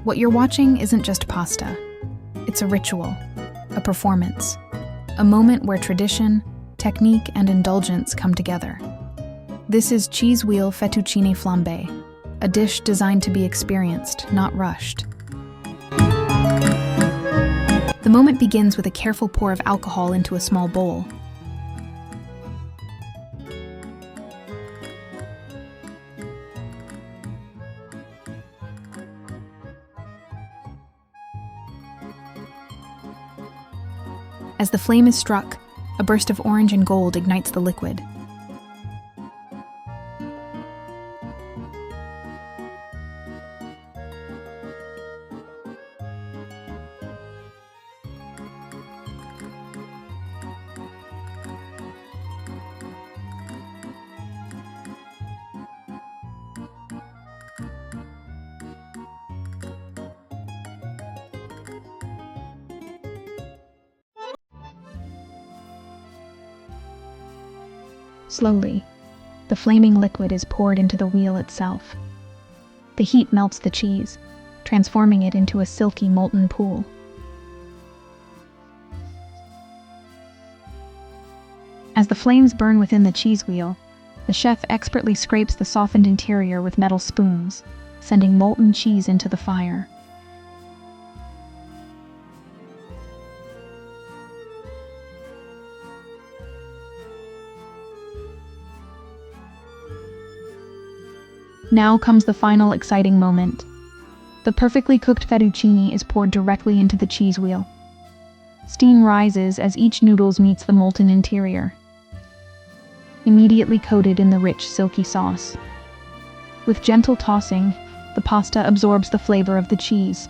What you're watching isn't just pasta. It's a ritual, a performance, a moment where tradition, technique, and indulgence come together. This is cheese wheel fettuccine flambe, a dish designed to be experienced, not rushed. The moment begins with a careful pour of alcohol into a small bowl. As the flame is struck, a burst of orange and gold ignites the liquid. Slowly, the flaming liquid is poured into the wheel itself. The heat melts the cheese, transforming it into a silky molten pool. As the flames burn within the cheese wheel, the chef expertly scrapes the softened interior with metal spoons, sending molten cheese into the fire. Now comes the final exciting moment. The perfectly cooked fettuccine is poured directly into the cheese wheel. Steam rises as each noodle meets the molten interior, immediately coated in the rich, silky sauce. With gentle tossing, the pasta absorbs the flavor of the cheese.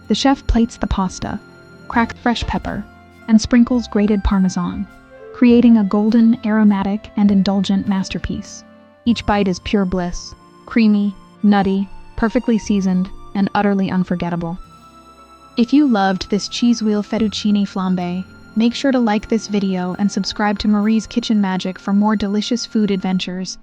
The chef plates the pasta, cracks fresh pepper, and sprinkles grated parmesan, creating a golden, aromatic, and indulgent masterpiece. Each bite is pure bliss, creamy, nutty, perfectly seasoned, and utterly unforgettable. If you loved this cheese wheel fettuccine flambe, make sure to like this video and subscribe to Marie's Kitchen Magic for more delicious food adventures.